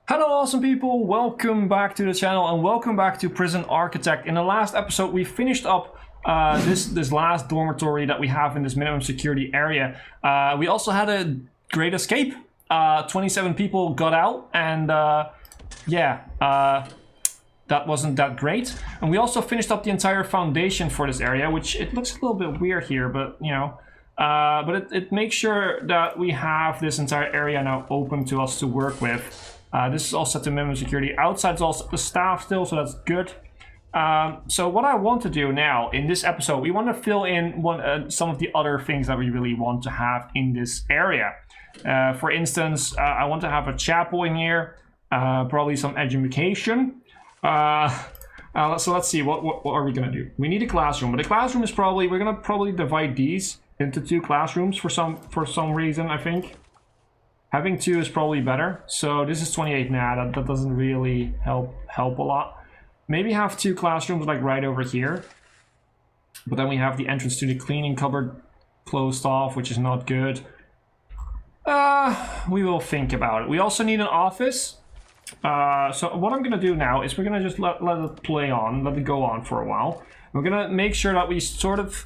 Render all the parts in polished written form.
Hello awesome people, welcome back to the channel and welcome back to Prison Architect. In the last episode we finished up this last dormitory that we have in this minimum security area. We also had a great escape. 27 people got out and that wasn't that great. And we also finished up the entire foundation for this area, which it looks a little bit weird here, but you know. But it makes sure that we have this entire area now open to us to work with. This is all set to minimum security. Outside is also the staff still, so that's good. So what I want to do now in this episode, we want to fill in some of the other things that we really want to have in this area. For instance, I want to have a chapel in here, probably some education. So let's see, what are we going to do? We need a classroom, but the classroom is probably, we're going to probably divide these into two classrooms for some reason, I think. Having two is probably better. So this is 28 now. That doesn't really help a lot. Maybe have two classrooms like right over here. But then we have the entrance to the cleaning cupboard closed off, which is not good. We will think about it. We also need an office. So what I'm gonna do now is we're gonna just let it play on, let it go on for a while. We're gonna make sure that we sort of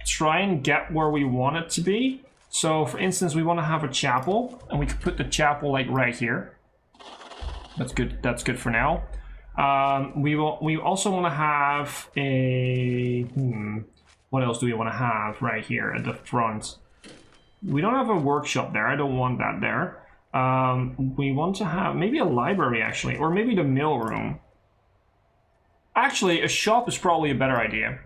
try and get where we want it to be. So for instance, we want to have a chapel, and we could put the chapel like right here. That's good for now. We also want to have a what else do we want to have right here at the front? We don't have a workshop there. I don't want that there. We want to have maybe a library actually, or maybe the mill room. Actually, a shop is probably a better idea.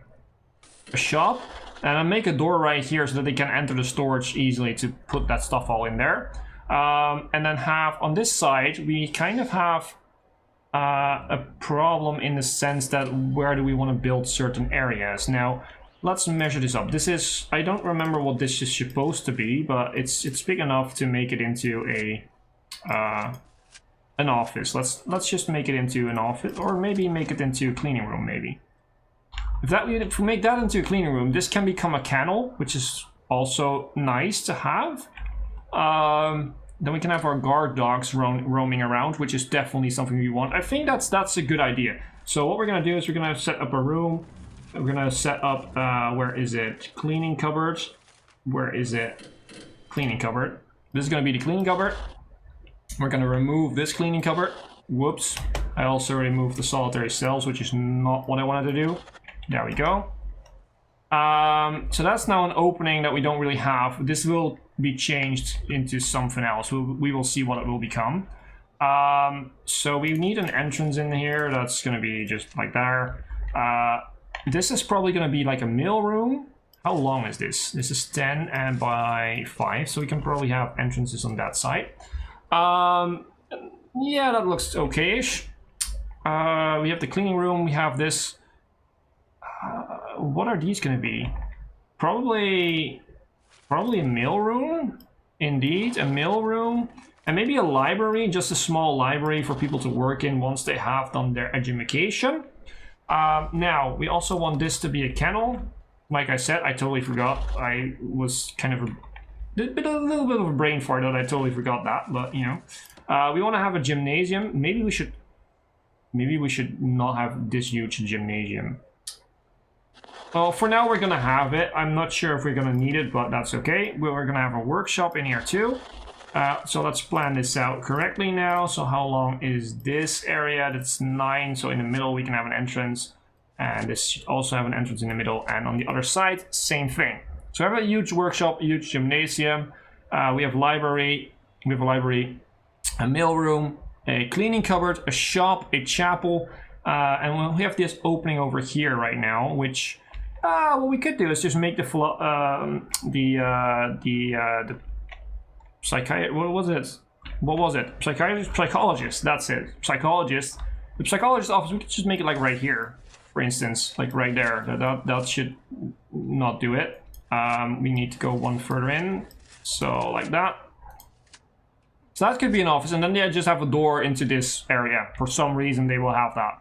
A shop. And I'll make a door right here so that they can enter the storage easily to put that stuff all in there. And then have on this side, we kind of have a problem in the sense that where do we want to build certain areas. Now, let's measure this up. This is, I don't remember what this is supposed to be, but it's big enough to make it into an office. Let's just make it into an office, or maybe make it into a cleaning room, maybe. If we make that into a cleaning room, this can become a kennel, which is also nice to have. Then we can have our guard dogs roaming around, which is definitely something we want. I think that's a good idea. So what we're going to do is we're going to set up a room. We're going to set up, where is it? Cleaning cupboard. Where is it? Cleaning cupboard. This is going to be the cleaning cupboard. We're going to remove this cleaning cupboard. Whoops. I also removed the solitary cells, which is not what I wanted to do. There we go. So that's now an opening that we don't really have. This will be changed into something else. We will see what it will become. So we need an entrance in here. That's going to be just like there. This is probably going to be like a mail room. How long is this? This is 10 and by 5. So we can probably have entrances on that side. Yeah, that looks okay-ish. We have the cleaning room. We have this. What are these going to be? Probably a mail room. Indeed, a mail room. And maybe a library, just a small library for people to work in once they have done their education. Now, we also want this to be a kennel. Like I said, I totally forgot. I was kind of a little bit of a brain fart that I totally forgot that. But, you know. We want to have a gymnasium. Maybe we should not have this huge gymnasium. Well, for now we're gonna have it. I'm not sure if we're gonna need it, but that's okay. We're gonna have a workshop in here too. So let's plan this out correctly now. So how long is this area? That's 9. So in the middle we can have an entrance, and this should also have an entrance in the middle. And on the other side, same thing. So we have a huge workshop, a huge gymnasium. We have library. We have a library, a mail room, a cleaning cupboard, a shop, a chapel, and we have this opening over here right now, which. What we could do is just make the psychiatrist. What was it? What was it? Psychologist. That's it. Psychologist. The psychologist office. We could just make it like right here, for instance, like right there. That should not do it. We need to go one further in. So like that. So that could be an office, and then they just have a door into this area. For some reason, they will have that.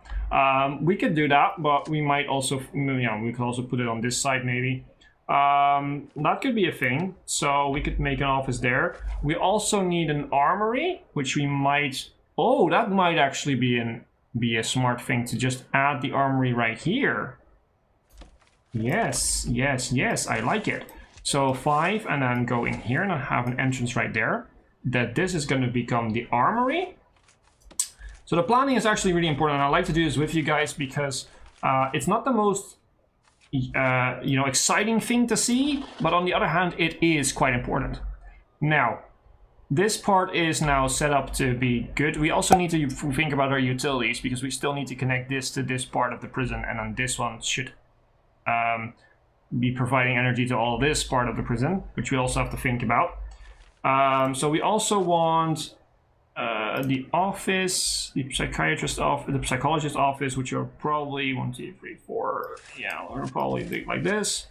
We could do that, but we might also, we could also put it on this side maybe. That could be a thing. So we could make an office there. We also need an armory, which we might Oh, that might actually be a smart thing to just add the armory right here. Yes, yes, yes, I like it. So 5, and then go in here and I have an entrance right there. That this is going to become the armory. So the planning is actually really important, and I like to do this with you guys because it's not the most exciting thing to see, but on the other hand, it is quite important. Now, this part is now set up to be good. We also need to think about our utilities because we still need to connect this to this part of the prison, and then this one should be providing energy to all this part of the prison, which we also have to think about. So we also want the office, the psychiatrist office, the psychologist office, which are probably 1, 2, 3, 4. Yeah, we're probably big like this.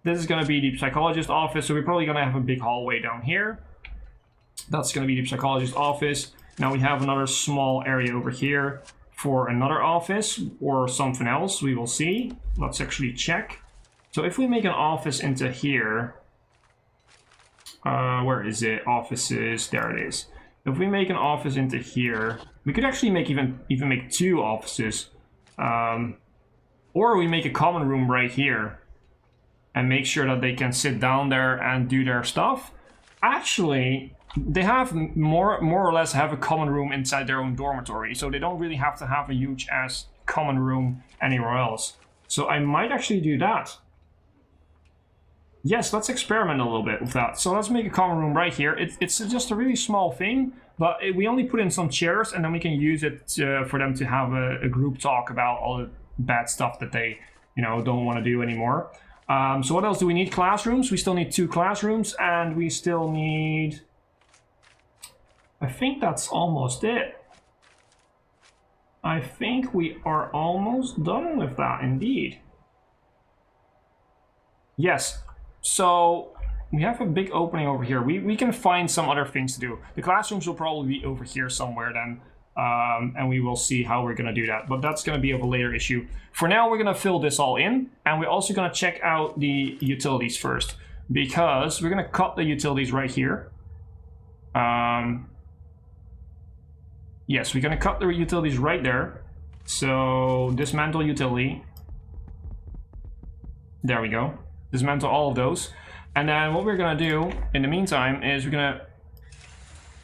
This is going to be the psychologist office, so we're probably going to have a big hallway down here. That's going to be the psychologist office. Now we have another small area over here for another office or something else. We will see. Let's actually check. So if we make an office into here, where is it? Offices, there it is. If we make an office into here, we could actually make even make 2 offices. Or we make a common room right here and make sure that they can sit down there and do their stuff. Actually, they have more or less have a common room inside their own dormitory, so they don't really have to have a huge ass common room anywhere else. So I might actually do that. Yes, let's experiment a little bit with that. So let's make a common room right here. It's just a really small thing, but we only put in some chairs, and then we can use it for them to have a group talk about all the bad stuff that they, don't want to do anymore. So what else do we need? Classrooms. We still need 2 classrooms, and we still need... I think that's almost it. I think we are almost done with that, indeed. Yes. So we have a big opening over here. We can find some other things to do. The classrooms will probably be over here somewhere then. And we will see how we're going to do that. But that's going to be of a later issue. For now, we're going to fill this all in. And we're also going to check out the utilities first. Because we're going to cut the utilities right here. Yes, we're going to cut the utilities right there. So dismantle utility. There we go. Dismantle all of those. And then what we're going to do in the meantime is we're going to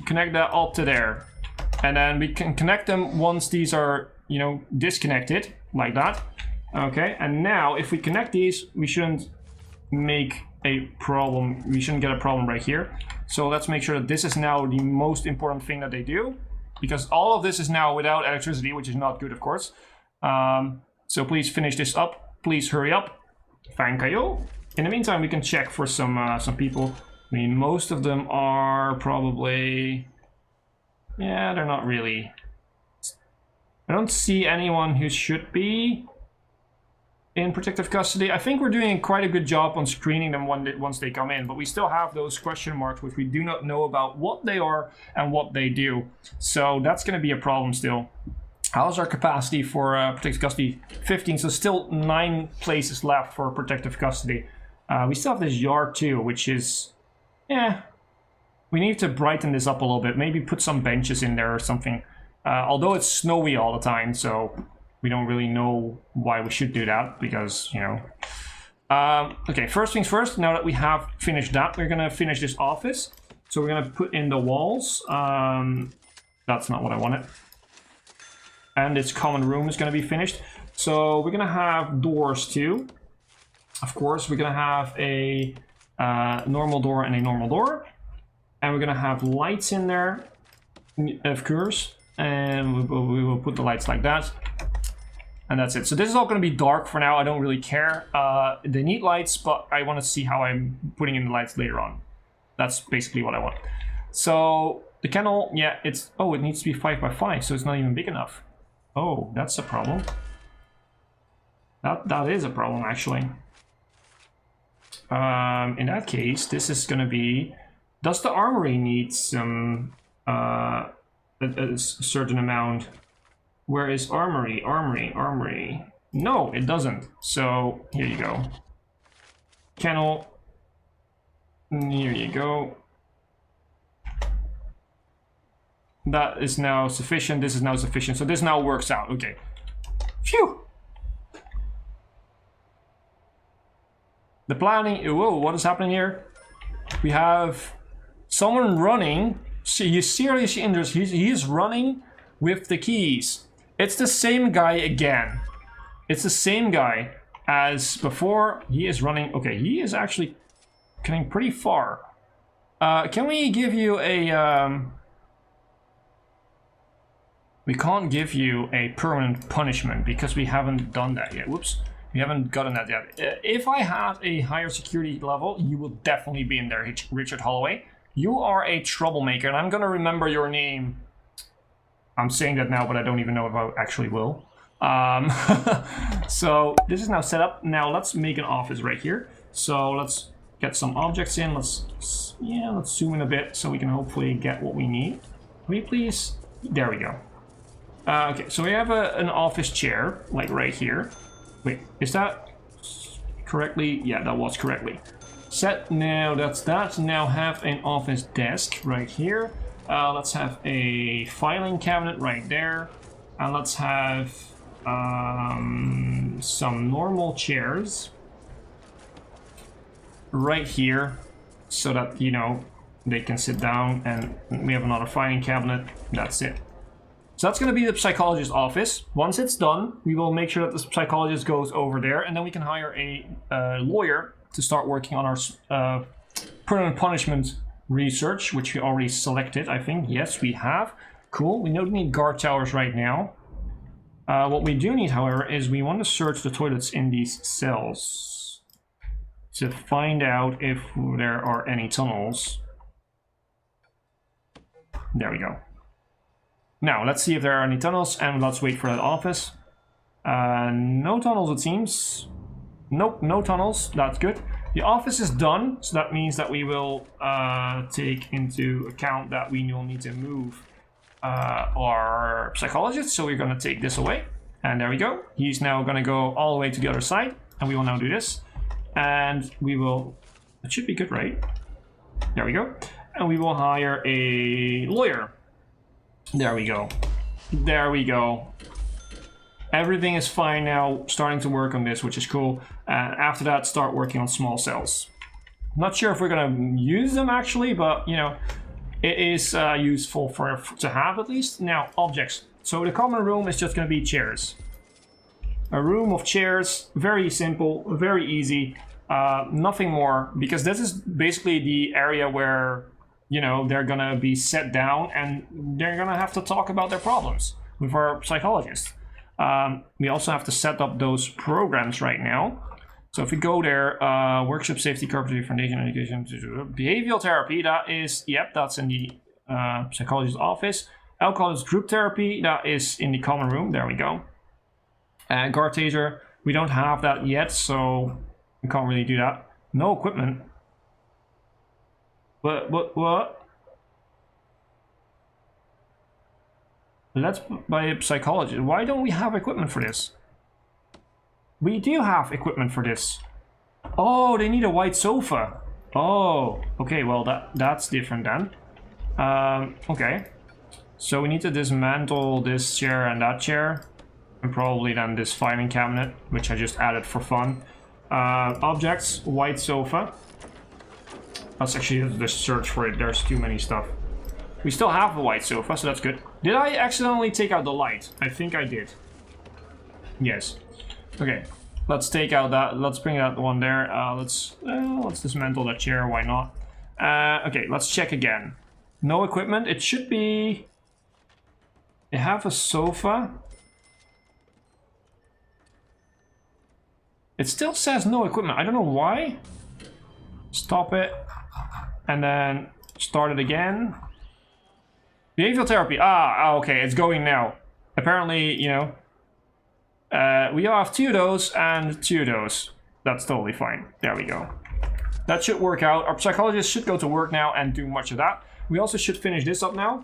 connect that up to there. And then we can connect them once these are, disconnected like that. Okay, and now if we connect these, we shouldn't make a problem. We shouldn't get a problem right here. So let's make sure that this is now the most important thing that they do, because all of this is now without electricity, which is not good, of course. So please finish this up. Please hurry up. Thank you. In the meantime, we can check for some people. I mean, most of them are probably... Yeah, they're not really... I don't see anyone who should be in protective custody. I think we're doing quite a good job on screening them once they come in, but we still have those question marks which we do not know about what they are and what they do. So that's going to be a problem still. How's our capacity for protective custody? 15, so still 9 places left for protective custody. We still have this yard too, which is... Yeah, we need to brighten this up a little bit. Maybe put some benches in there or something. Although it's snowy all the time, so we don't really know why we should do that, because, okay, first things first, now that we have finished that, we're going to finish this office. So we're going to put in the walls. That's not what I wanted. And its common room is going to be finished. So we're going to have doors too. Of course, we're going to have a normal door and a normal door. And we're going to have lights in there, of course. And we will put the lights like that. And that's it. So this is all going to be dark for now. I don't really care. They need lights, but I want to see how I'm putting in the lights later on. That's basically what I want. So the kennel, yeah, it's... Oh, it needs to be 5 by 5, so it's not even big enough. Oh, that's a problem. That is a problem, actually. In that case, this is going to be... Does the armory need some... a certain amount? Where is armory? Armory. No, it doesn't. So here you go. Kennel. Here you go. That is now sufficient. This is now sufficient. So this now works out. Okay. Phew. The planning. Whoa, what is happening here? We have someone running. See, he's seriously injured. He is running with the keys. It's the same guy again. It's the same guy as before. He is running. Okay, he is actually getting pretty far. Can we give you a... We can't give you a permanent punishment because we haven't done that yet. Whoops. We haven't gotten that yet. If I had a higher security level, you will definitely be in there, Richard Holloway. You are a troublemaker, and I'm going to remember your name. I'm saying that now, but I don't even know if I actually will. So this is now set up. Now let's make an office right here. So let's get some objects in. Let's zoom in a bit so we can hopefully get what we need. Can we please? There we go. Okay, so we have an office chair, like right here. Wait, is that correctly? Yeah, that was correctly set. Now that's that. Now have an office desk right here. Let's have a filing cabinet right there. And let's have some normal chairs right here so that, you know, they can sit down, and we have another filing cabinet. That's it. So that's going to be the psychologist's office. Once it's done, we will make sure that the psychologist goes over there, and then we can hire a lawyer to start working on our permanent punishment research, which we already selected, I think. Yes, we have. Cool. We don't need guard towers right now. What we do need, however, is we want to search the toilets in these cells to find out if there are any tunnels. There we go. Now, let's see if there are any tunnels, and let's wait for that office. No tunnels, it seems. Nope, no tunnels. That's good. The office is done, so that means that we will take into account that we will need to move our psychologist. So we're going to take this away, and there we go. He's now going to go all the way to the other side, and we will now do this. And we will... It should be good, right? There we go. And we will hire a lawyer. There we go. There we go. Everything is fine now, starting to work on this, which is cool. After that, start working on small cells. Not sure if we're going to use them actually, but you know, it is useful to have at least. Now, objects. So the common room is just going to be chairs. A room of chairs, very simple, very easy. Nothing more, because this is basically the area where, you know, they're gonna be set down and they're gonna have to talk about their problems with our psychologist. We also have to set up those programs right now. So if we go there, workshop safety, carpentry, foundation, education, behavioral therapy, that is, yep, that's in the psychologist's office. Alcoholist group therapy, that is in the common room, there we go. Guard taser, we don't have that yet, so we can't really do that. No equipment. What? Let's buy a psychologist. Why don't we have equipment for this? We do have equipment for this. Oh, they need a white sofa. Oh, okay, well that's different then. Okay. So we need to dismantle this chair and that chair. And probably then this filing cabinet, which I just added for fun. Objects, white sofa. Let's actually just search for it. There's too many stuff. We still have the white sofa, so that's good. Did I accidentally take out the light? I think I did. Yes. Okay. Let's take out that. Let's bring out the one there. Let's dismantle that chair. Why not? Okay. Let's check again. No equipment. It should be. They have a sofa. It still says no equipment. I don't know why. Stop it. And then start it again. Behavioral therapy. Okay, it's going now. Apparently, you know, we have 2 of those and 2 of those. That's totally fine. There we go. That should work out. Our psychologist should go to work now and do much of that. We also should finish this up now.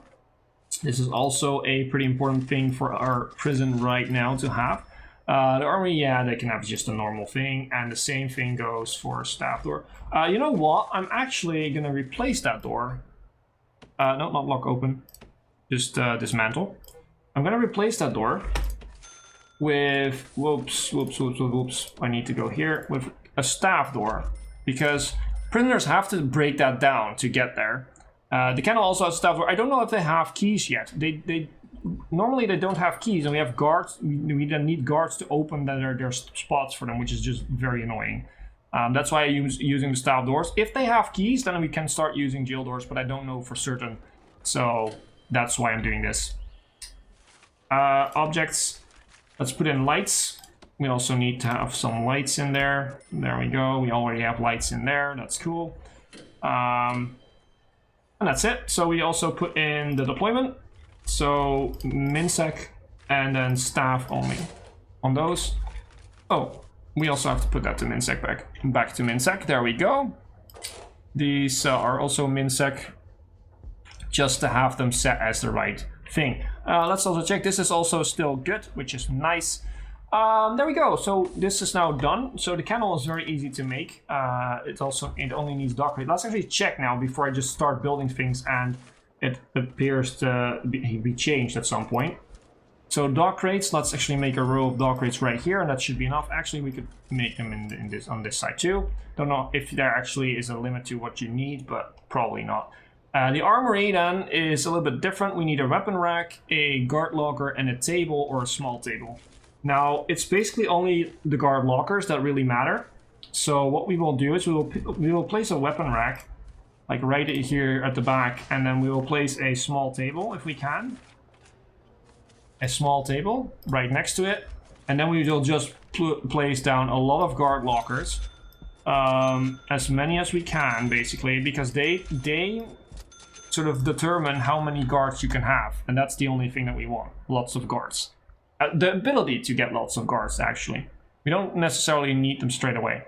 This is also a pretty important thing for our prison right now to have. The army, yeah, they can have just a normal thing, and the same thing goes for staff door. You know what? I'm actually gonna replace that door. No, not lock open. just dismantle. I'm gonna replace that door with, whoops, I need to go here, with a staff door, because prisoners have to break that down to get there. The kennel also has a staff door. I don't know if they have keys yet. They normally they don't have keys, and we have guards. We then need guards to open their spots for them, which is just very annoying. That's why I use using the staff doors. If they have keys, then we can start using jail doors, but I don't know for certain. So that's why I'm doing this. Objects. Let's put in lights. We also need to have some lights in there. There we go. We already have lights in there. That's cool. And that's it. So we also put in the deployment. So minsec and then staff only on those. Oh, we also have to put that to minsec back to minsec. There we go. These are also minsec, just to have them set as the right thing. Let's also check. This is also still good, which is nice. There we go. So this is now done. So the kennel is very easy to make. It only needs dog crate. Let's actually check now before I just start building things and it appears to be changed at some point. So dog crates. Let's actually make a row of dog crates right here, and that should be enough. Actually, we could make them on this side too. Don't know if there actually is a limit to what you need, but probably not. The armory then is a little bit different. We need a weapon rack, a guard locker, and a table or a small table. Now, it's basically only the guard lockers that really matter. So what we will do is we will place a weapon rack, like right here at the back, and then we will place a small table if we can. A small table right next to it, and then we will just place down a lot of guard lockers, as many as we can, basically, because they sort of determine how many guards you can have, and that's the only thing that we want. Lots of guards. The ability to get lots of guards, actually. We don't necessarily need them straight away.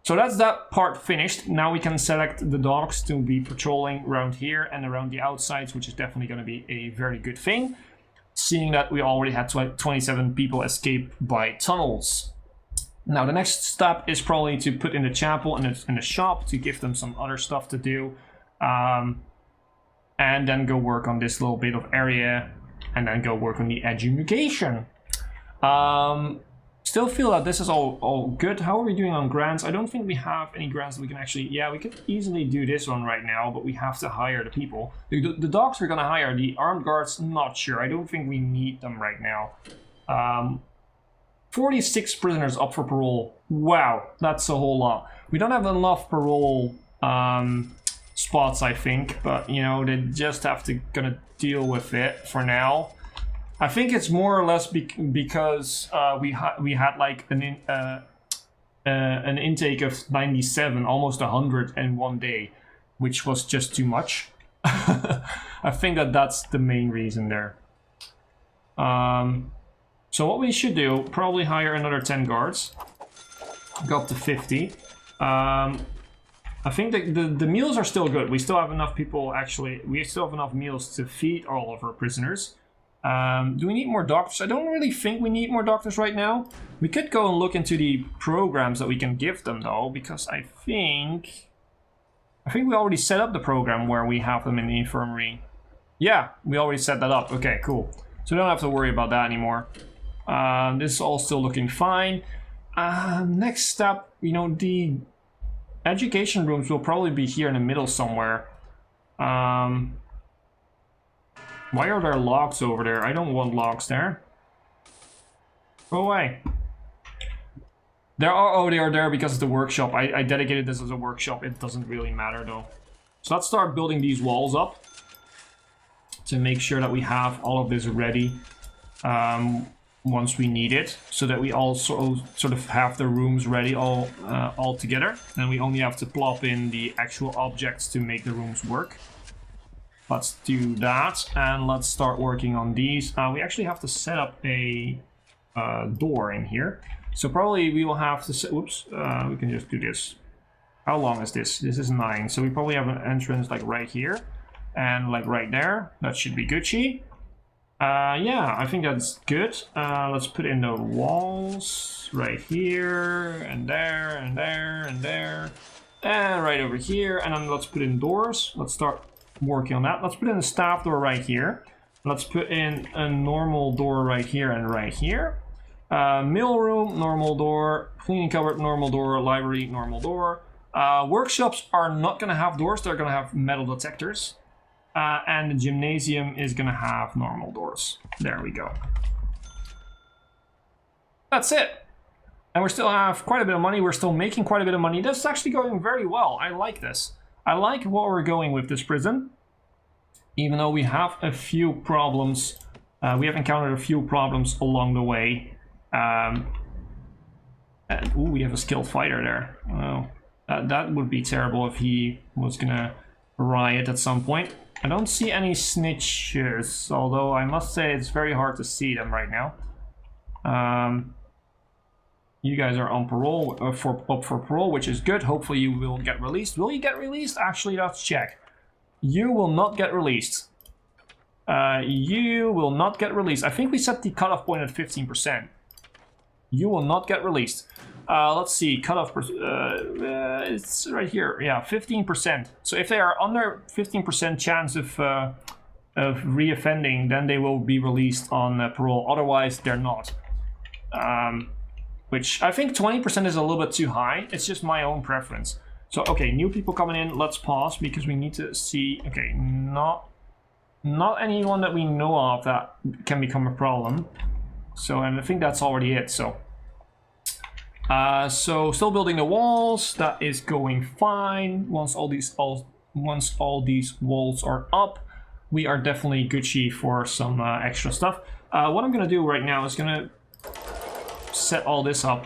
So that's that part finished. Now we can select the dogs to be patrolling around here and around the outsides, which is definitely going to be a very good thing, seeing that we already had 27 people escape by tunnels. Now the next step is probably to put in the chapel and in the shop to give them some other stuff to do. And then go work on this little bit of area, and then go work on the education. Still feel that this is all good. How are we doing on grants? I don't think we have any grants that we can actually... Yeah, we could easily do this one right now, but we have to hire the people. The dogs we're gonna hire. The armed guards, not sure. I don't think we need them right now. 46 prisoners up for parole. Wow, that's a whole lot. We don't have enough parole spots, I think, but you know, they just have to gonna deal with it for now. I think it's more or less because we had like an intake of 97, almost 100 in one day, which was just too much. I think that's the main reason there. So what we should do, probably hire another 10 guards, go up to 50. I think the meals are still good. We still have enough people, actually. We still have enough meals to feed all of our prisoners. Do we need more doctors? I don't really think we need more doctors right now. We could go and look into the programs that we can give them, though, because I think we already set up the program where we have them in the infirmary. Yeah, we already set that up. Okay, cool. So we don't have to worry about that anymore. This is all still looking fine. Next step, you know, the education rooms will probably be here in the middle somewhere. Why are there logs over there? I don't want logs there. Go away. There are, oh, they are there because it's the workshop. I dedicated this as a workshop. It doesn't really matter though. So let's start building these walls up to make sure that we have all of this ready once we need it, so that we also sort of have the rooms ready all together. Then we only have to plop in the actual objects to make the rooms work. Let's do that, and let's start working on these. We actually have to set up a door in here. So probably we will have to set, whoops, we can just do this. How long is this? This is 9, so we probably have an entrance like right here, and like right there. That should be Gucci. Yeah, I think that's good. Let's put in the walls right here, and there, and there, and there, and right over here, and then let's put in doors. Let's start working on that. Let's put in a staff door right here. Let's put in a normal door right here and right here. Mail room, normal door. Cleaning cupboard, normal door. Library, normal door. Workshops are not going to have doors. They're going to have metal detectors. And the gymnasium is going to have normal doors. There we go. That's it. And we still have quite a bit of money. We're still making quite a bit of money. This is actually going very well. I like this. I like what we're going with this prison. Even though we have a few problems. We have encountered a few problems along the way. And, ooh, we have a skilled fighter there. Oh, that would be terrible if he was gonna riot at some point. I don't see any snitches, although I must say it's very hard to see them right now. You guys are on parole, up for parole, which is good. Hopefully you will get released. Will you get released? Actually, let's check. You will not get released. You will not get released. I think we set the cutoff point at 15%. You will not get released. Let's see, cutoff, it's right here, yeah, 15%. So if they are under 15% chance of reoffending, then they will be released on parole. Otherwise, they're not. Which I think 20% is a little bit too high. It's just my own preference. So, okay, new people coming in. Let's pause because we need to see. Okay, not anyone that we know of that can become a problem. So, and I think that's already it. So, still building the walls. That is going fine. Once all these walls are up, we are definitely Gucci for some extra stuff. What I'm gonna do right now is gonna set all this up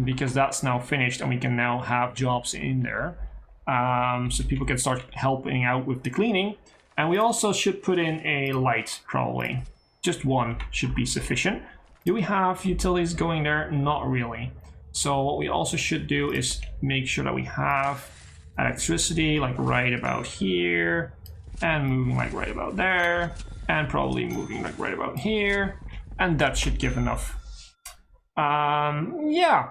because that's now finished and we can now have jobs in there, so people can start helping out with the cleaning. And we also should put in a light, probably just one should be sufficient. Do we have utilities going there? Not really. So what we also should do is make sure that we have electricity like right about here, and moving like right about there, and probably moving like right about here, and that should give enough. Yeah,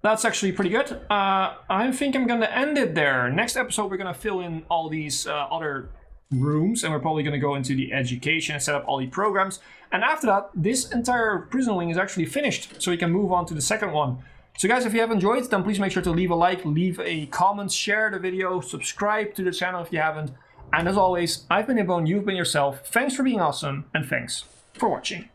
that's actually pretty good. I think I'm gonna end it there. Next episode, we're gonna fill in all these other rooms, and we're probably gonna go into the education and set up all the programs. And after that, this entire prison wing is actually finished, so we can move on to the second one. So guys, if you have enjoyed, then please make sure to leave a like, leave a comment, share the video, subscribe to the channel if you haven't. And as always, I've been Hipbone, you've been yourself. Thanks for being awesome, and thanks for watching.